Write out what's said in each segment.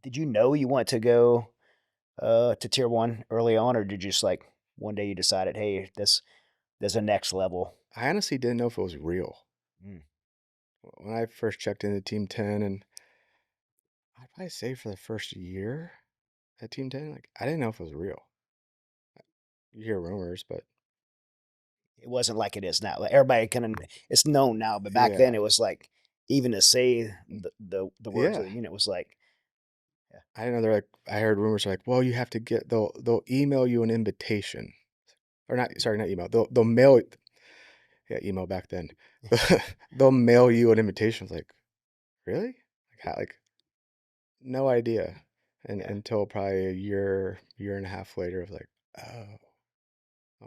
did you know you want to go to tier 1 early on, or did you just like one day you decided, hey, there's a next level? I honestly didn't know if it was real. Mm. When I first checked into Team 10, and I'd probably say for the first year at Team 10, like I didn't know if it was real. You hear rumors, but It wasn't like it is now. Like everybody kind of it's known now, but back yeah, then it was like even to say the words of yeah. the unit was like, yeah, I didn't know they're like I heard rumors like, well, you have to get they'll email you an invitation. Or not, sorry, not email. They'll mail yeah, email back then. They'll mail you an invitation. It's like, really? Like how, like no idea. And yeah, until probably a year and a half later of like, oh,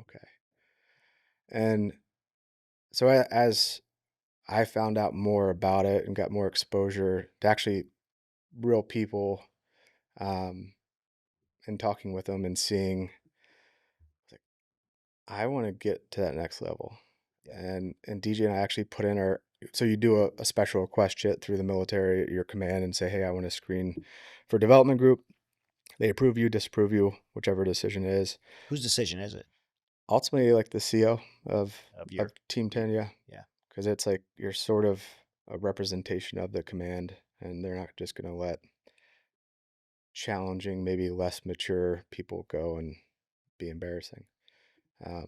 okay. And so as I found out more about it and got more exposure to actually real people, um, and talking with them and seeing, like, I want to get to that next level. yeah. And DJ and I actually put in our so you do a special request chit through the military at your command and say, hey, I want to screen for development group. They approve you, disapprove you, whichever decision it is. Whose decision is it Ultimately, like the CO of of your? Team 10, yeah, Yeah, because it's like you're sort of a representation of the command, and they're not just going to let challenging, maybe less mature people go and be embarrassing. Um,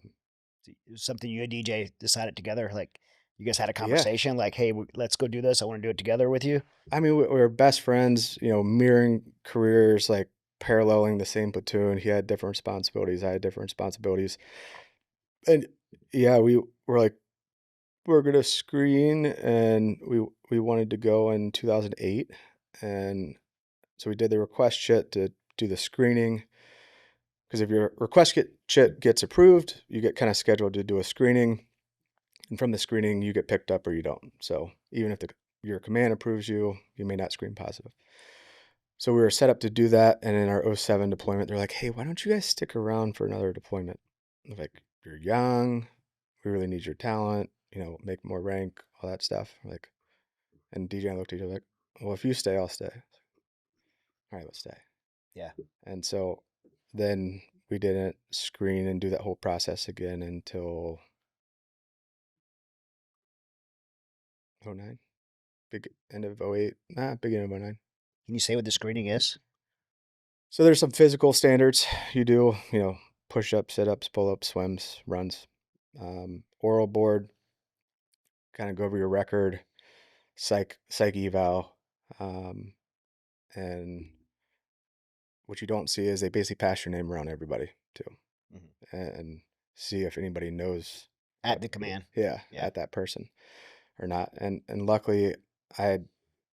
it was something you and DJ decided together. Like you guys had a yeah, conversation, like, hey, let's go do this. I want to do it together with you. I mean, we're best friends, mirroring careers, like paralleling the same platoon. He had different responsibilities. I had different responsibilities. And yeah, we were like, we're gonna screen, and we wanted to go in 2008, and so we did the request chit to do the screening. Because if your chit gets approved, you get kind of scheduled to do a screening, and from the screening, you get picked up or you don't. So even if your command approves you, you may not screen positive. So we were set up to do that, and in our '07 deployment, they're like, "Hey, why don't you guys stick around for another deployment?" I was like, "You're young. We really need your talent. Make more rank, all that stuff." Like, and DJ and I looked at each other like, "Well, if you stay, I'll stay." All right, let's stay. Yeah. And so then we didn't screen and do that whole process again until '09, big end of '08, beginning of '09. Can you say what the screening is? So there's some physical standards you do, push ups, sit ups, pull ups, swims, runs, oral board, kind of go over your record, psych eval, um, and what you don't see is they basically pass your name around everybody too, Mhm. and see if anybody knows At what, the command. yeah, Yeah. at that person or not. And luckily, I had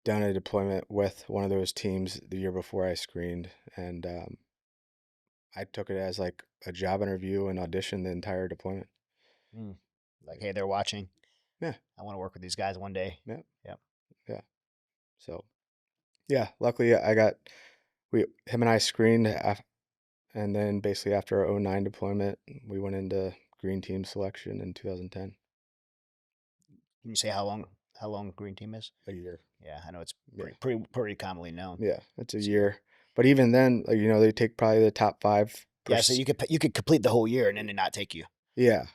done a deployment with one of those teams the year before I screened, and I took it as like a job interview and auditioned the entire deployment. Mm. Like, hey, they're watching. Yeah, I want to work with these guys one day. yeah, Yep. yeah. So yeah, luckily I got we him and I screened, and then basically after our '09 deployment, we went into green team selection in 2010. Can you say how long green team is? A year. Yeah, I know it's Yeah, pretty commonly known. yeah, it's a It's a year. year. But even then, like, they take probably the top five. Yeah, so you could complete the whole year and then it not take you. Yeah,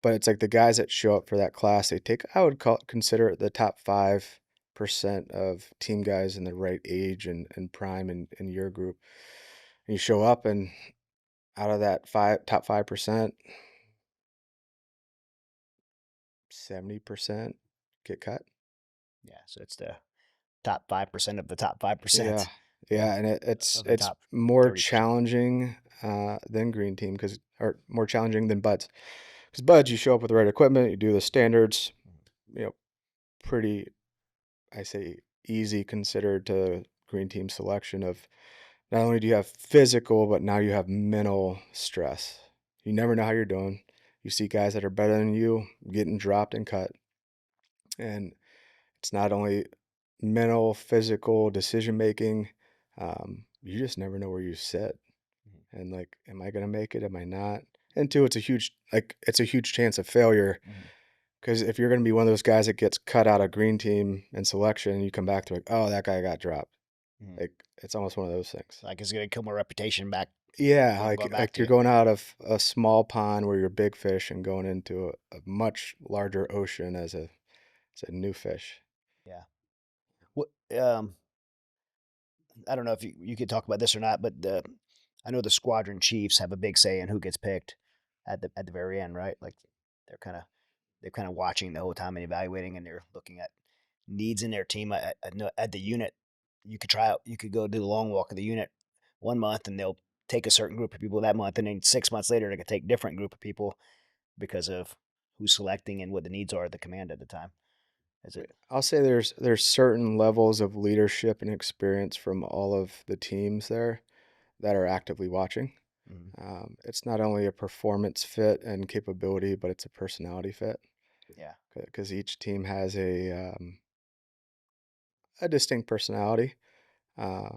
but it's like the guys that show up for that class, I would consider it the top 5% of team guys in the right age and prime in your group. And you show up, and out of that top 5%, 70% get cut. Yeah, so it's the top 5% of the top 5%. Yeah. Yeah, Yeah, and it's of the it's top more 30%. challenging than green team, or more challenging than buds. Because buds, you show up with the right equipment, you do the standards, you know, pretty, I say, easy considered to green team selection of not only do you have physical, but now you have mental stress. You never know how you're doing. You see guys that are better than you getting dropped and cut. And it's not only mental, physical decision making. You just never know where you sit. Mhm. And like, am I gonna make it? Am I not? And two, it's a huge chance of failure. Mhm. Because if you're gonna be one of those guys that gets cut out of green team and selection, you come back to like, oh, that guy got dropped. Mhm. Like, it's almost one of those things. Like it's gonna kill my reputation back. Yeah, Going back like you're to going out of a small pond where you're big fish and going into a much larger ocean as a new fish. yeah. What I don't know if you could talk about this or not, but I know the squadron chiefs have a big say in who gets picked at the very end, right? Like they're kind of they're kind of watching the whole time and evaluating, and they're looking at needs in their team. I know at the unit, you could try out, you could go do the long walk of the unit 1 month, and they'll take a certain group of people that month, and then 6 months later, they could take a different group of people because of who's selecting and what the needs are at the command at the time. Is it? I'll say there's certain levels of leadership and experience from all of the teams there that are actively watching. Mhm. It's not only a performance fit and capability, but it's a personality fit Yeah, because each team has a distinct personality, uh,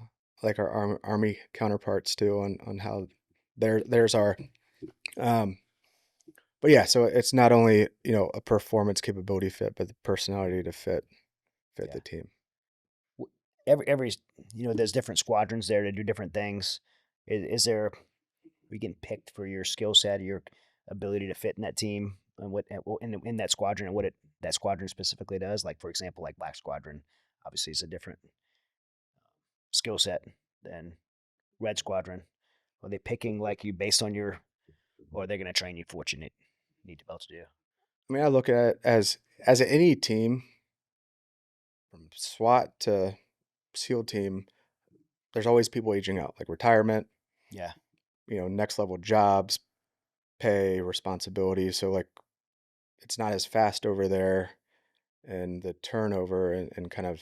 like our army counterparts do on how theirs are. Um, but yeah, so it's not only a performance capability fit, but the personality to fit yeah. the team. Every there's different squadrons there to do different things. Is there? Are you getting picked for your skill set, your ability to fit in that team, and what in that squadron and what that squadron specifically does? Like for example, like Black Squadron, obviously is a different skill set than Red Squadron. Are they picking like you based on your, or are they going to train you for what you need to be able to do? I mean, I look at it as any team, from SWAT to SEAL team. There's always people aging out, like retirement, Yeah. next level jobs, pay, responsibilities. So like it's not as fast over there, and the turnover and kind of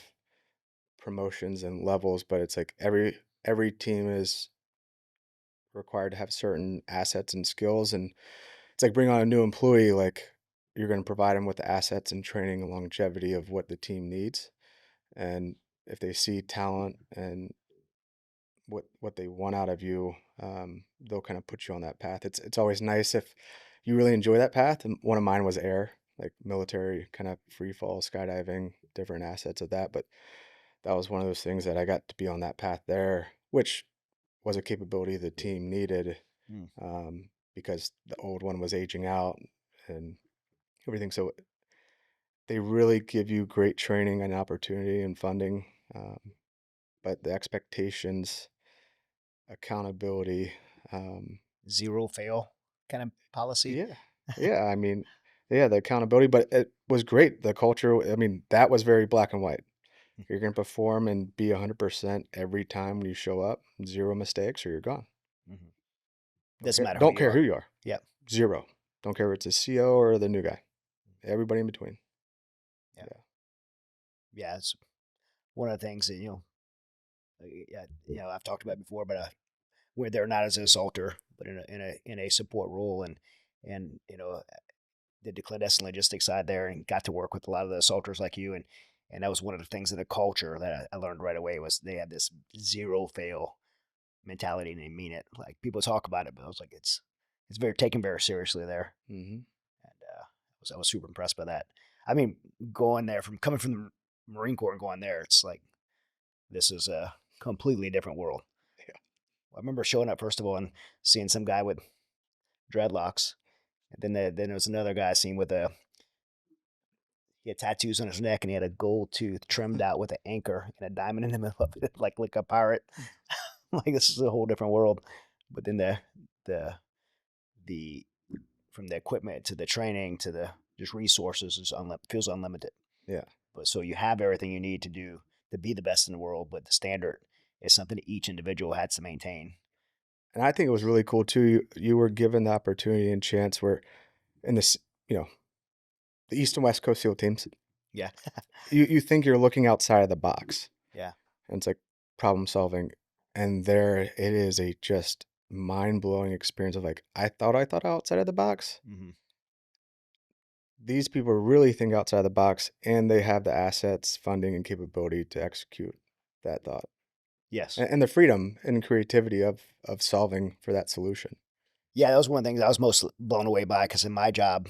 promotions and levels, but it's like every team is required to have certain assets and skills, and it's like bring on a new employee, like you're going to provide them with the assets and training and longevity of what the team needs. And if they see talent and what they want out of you, they'll kind of put you on that path. It's always nice if you really enjoy that path. And one of mine was air, like military kind of free fall skydiving, different assets of that. But that was one of those things that I got to be on that path there, which was a capability the team needed, Hmm. because the old one was aging out and everything. So they really give you great training and opportunity and funding, um, but the expectations, accountability. Zero fail kind of policy. Yeah. Yeah. I mean, yeah, the accountability, but it was great. The culture, I mean, that was very black and white. You're going to perform and be 100% every time when you show up, zero mistakes, or you're gone. Mm-hmm. Don't Doesn't care. matter who Don't you care who are. you are. Yep. Zero. Don't care if it's a CO or the new guy. Everybody in between. Yeah. Yeah. Yeah. It's one of the things that yeah, I've talked about before, but where they're not as an assaulter, but in a support role, and did the clandestine logistics side there, and got to work with a lot of the assaulters like you, and that was one of the things of the culture that I learned right away was they had this zero fail mentality, and they mean it. Like people talk about it, but I was like, it's very taken very seriously there, Hmm. and I was super impressed by that. I mean, going there from coming from the Marine Corps and going there, it's like this is a completely different world. Yeah. I remember showing up first of all and seeing some guy with dreadlocks, and then there was another guy I seen with he had tattoos on his neck, and he had a gold tooth trimmed out with an anchor and a diamond in the middle of it, like a pirate. Like this is a whole different world. But then the the from the equipment to the training to the just resources is feels unlimited. Yeah. But so you have everything you need to be the best in the world, but the standard is something that each individual has to maintain. And I think it was really cool too. You were given the opportunity and chance where in this, you know, the East and West Coast SEAL teams, Yeah, you think you're looking outside of the box, yeah, and it's like problem solving, and there it is, a just mind blowing experience of like I thought outside of the box. hmm These people really think outside the box, and they have the assets, funding, and capability to execute that thought, yes, and the freedom and creativity of solving for that solution. yeah. That was one of the things I was most blown away by because in my job,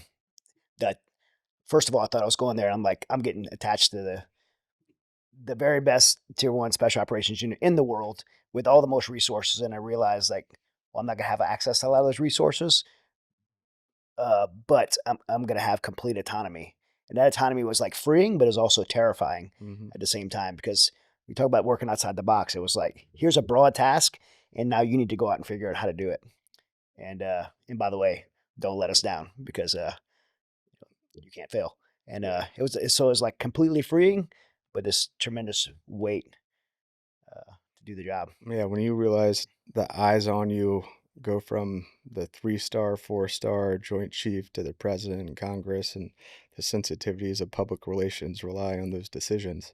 that first of all, I thought I was going there. And I'm like, I'm getting attached to the very best tier one special operations unit in the world with all the most resources. And I realized like, well, I'm not gonna have access to a lot of those resources, but I'm gonna have complete autonomy. And that autonomy was like freeing, but it was also terrifying Mhm. at the same time because we talk about working outside the box. It was like, here's a broad task, and now you need to go out and figure out how to do it. And by the way, don't let us down because you can't fail. And Yeah. it was like completely freeing, but this tremendous weight to do the job. Yeah, when you realize the eyes on you go from the 3-star, 4-star Joint Chief to the President and Congress, and the sensitivities of public relations rely on those decisions,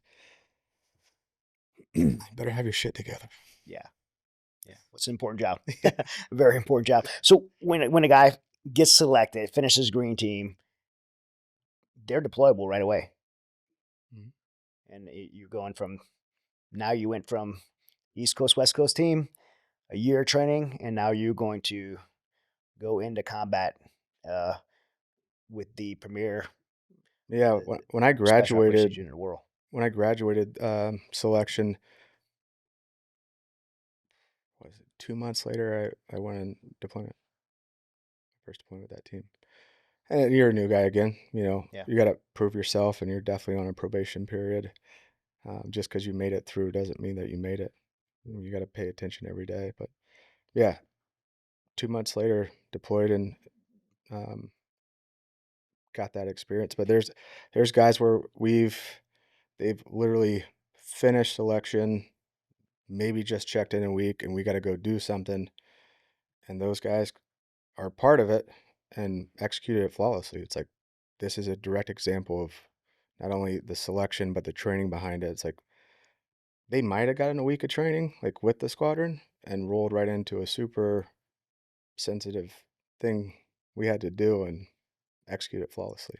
you better have your shit together. Yeah, yeah. What's an important job? Very important job. So when a guy gets selected, finishes green team, they're deployable right away. Mhm. And you're going from now you went from East Coast West Coast team, a year of training, and now you're going to go into combat uh, with the premier Yeah, when I special operations graduated, unit in the world. selection, what was it, 2 months later, I went on deployment, first deployment with that team. And you're a new guy again, Yeah, you gotta prove yourself, and you're definitely on a probation period. Just because you made it through doesn't mean that you made it. You gotta pay attention every day, but yeah, 2 months later, deployed and, um, got that experience, but there's guys where they've literally finished selection, maybe just checked in a week, and we gotta go do something, and those guys are part of it and executed it flawlessly. It's like, this is a direct example of not only the selection, but the training behind it. It's like, they might have gotten a week of training, like, with the squadron and rolled right into a super sensitive thing we had to do and execute it flawlessly.